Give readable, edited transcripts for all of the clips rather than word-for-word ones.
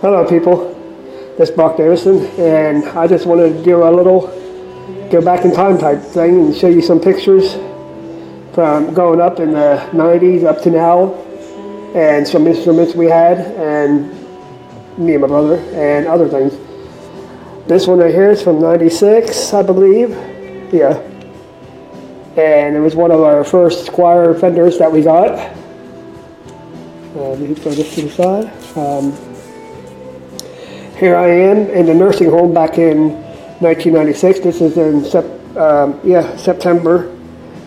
Hello people, this is Davisson, and I just wanted to do a little go back in time type thing and show you some pictures from growing up in the 90s up to now, and some instruments we had, and me and my brother, and other things. This one right here is from 96, I believe, yeah, and it was one of our first Squire Fenders that we got. Let me throw this to the side. Here I am in the nursing home back in 1996. This is in September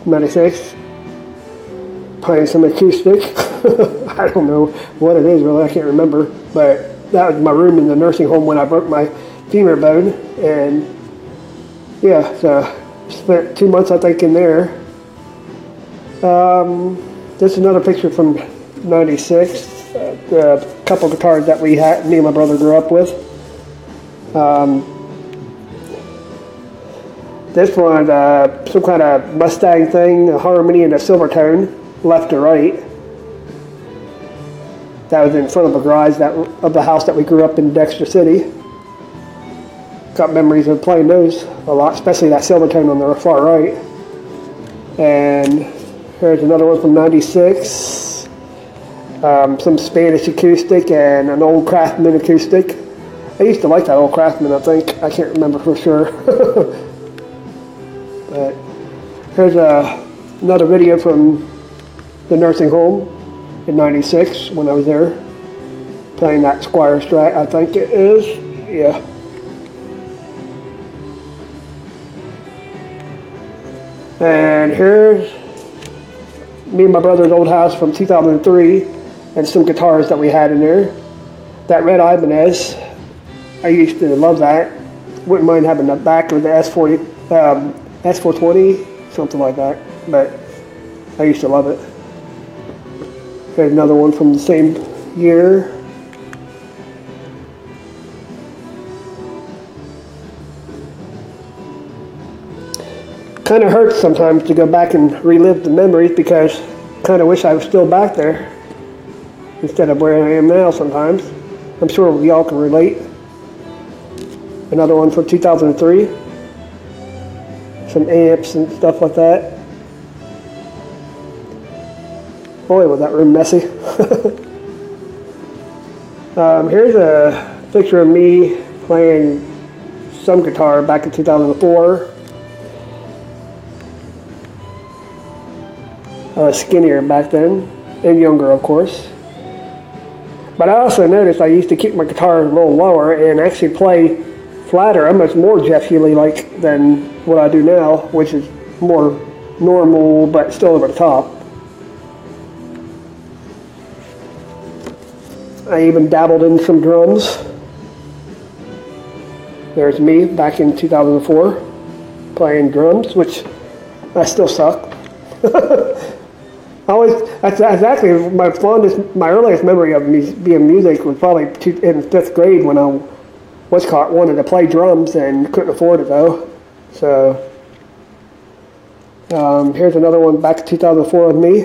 96. Playing some acoustic. I don't know what it is really, I can't remember. But that was my room in the nursing home when I broke my femur bone. And yeah, so spent 2 months I think in there. This is another picture from 96. The couple guitars that we had, me and my brother grew up with. This one, some kind of Mustang thing, a harmony and a silver tone, left to right. That was in front of the garage of the house that we grew up in, Dexter City. Got memories of playing those a lot, especially that silver tone on the far right. And here's another one from 96. Some Spanish acoustic and an old Craftsman acoustic. I used to like that old Craftsman, I think. I can't remember for sure. But here's another video from the nursing home in 96 when I was there. Playing that Squire Strat, I think it is. Yeah. And here's me and my brother's old house from 2003. And some guitars that we had in there. That red Ibanez, I used to love that. Wouldn't mind having the back with the S420, something like that. But I used to love it. Here's another one from the same year. Kind of hurts sometimes to go back and relive the memories because I kind of wish I was still back there instead of where I am now sometimes. I'm sure we all can relate. Another one from 2003. Some amps and stuff like that. Boy, was that room messy. Here's a picture of me playing some guitar back in 2004. I was skinnier back then, and younger of course. But I also noticed I used to keep my guitar a little lower and actually play flatter. I'm much more Jeff Healey-like than what I do now, which is more normal but still over the top. I even dabbled in some drums. There's me back in 2004 playing drums, which I still suck. That's exactly my earliest memory of being music was probably in 5th grade when I wanted to play drums and couldn't afford it though. So here's another one back in 2004 of me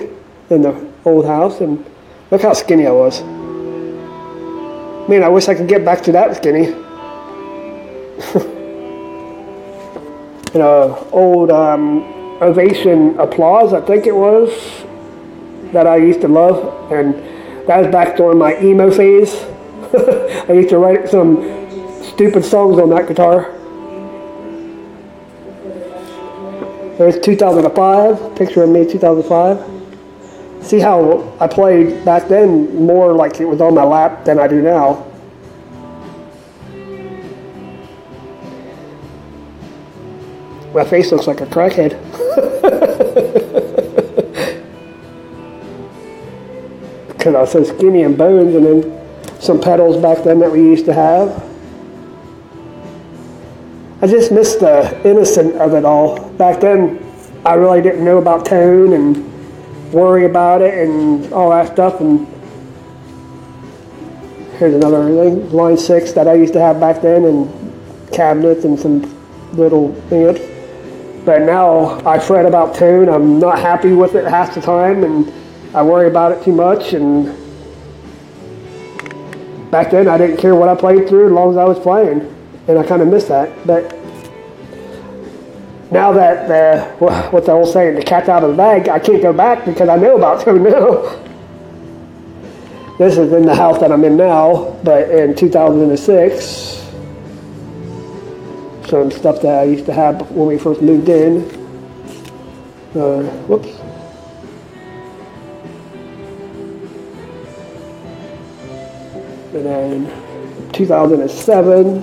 in the old house, and look how skinny I was. Man, I wish I could get back to that skinny. Old Ovation Applause, I think it was, that I used to love, and that was back during my emo phase. I used to write some stupid songs on that guitar. There's 2005, picture of me 2005. See how I played back then more like it was on my lap than I do now. My face looks like a crackhead. Because I was so skinny and bones, and then some pedals back then that we used to have. I just miss the innocence of it all. Back then, I really didn't know about tone and worry about it and all that stuff. And here's another thing, line 6 that I used to have back then, and cabinets and some little amps. But now I fret about tone. I'm not happy with it half the time, and I worry about it too much, and back then I didn't care what I played through as long as I was playing, and I kind of miss that. But now that what the old saying, the cat's out of the bag, I can't go back because I know about them now. This is in the house that I'm in now, but in 2006, some stuff that I used to have when we first moved in. Whoops. And then 2007.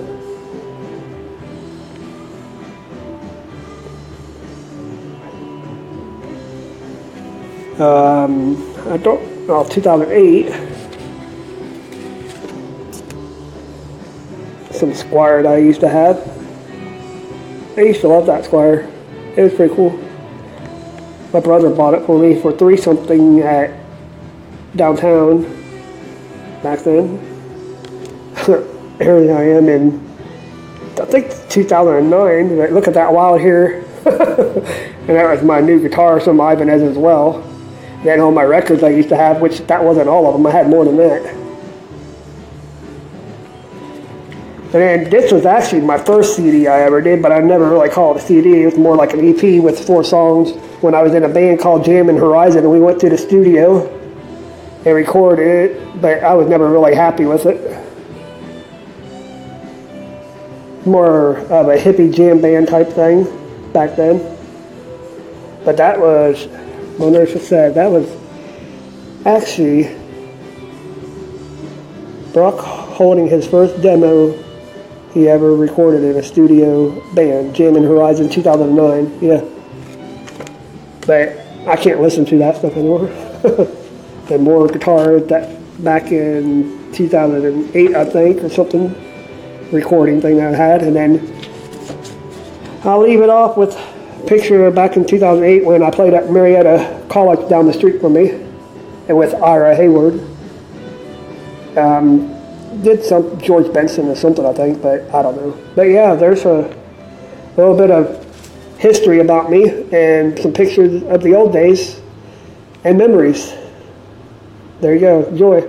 I don't know, 2008. Some Squire that I used to have. I used to love that Squire. It was pretty cool. My brother bought it for me for $3 something at downtown back then. Here I am in, I think 2009. Look at that wild here. And that was my new guitar, some Ibanez as well. Then all my records I used to have, which that wasn't all of them. I had more than that. And then this was actually my first CD I ever did, but I never really called it a CD. It was more like an EP with 4 songs when I was in a band called Jammin' Horizon, and we went to the studio and recorded it, but I was never really happy with it. More of a hippie jam band type thing back then. But that was, my nurse just said, that was actually Brock holding his first demo he ever recorded in a studio band, Jammin' Horizon 2009, yeah. But I can't listen to that stuff anymore. And more guitar that back in 2008, I think, or something, recording thing that I had. And then I'll leave it off with a picture back in 2008 when I played at Marietta College down the street from me, and with Ira Hayward. Did some George Benson or something, I think, but I don't know. But yeah, there's a little bit of history about me and some pictures of the old days and memories. There you go. Enjoy.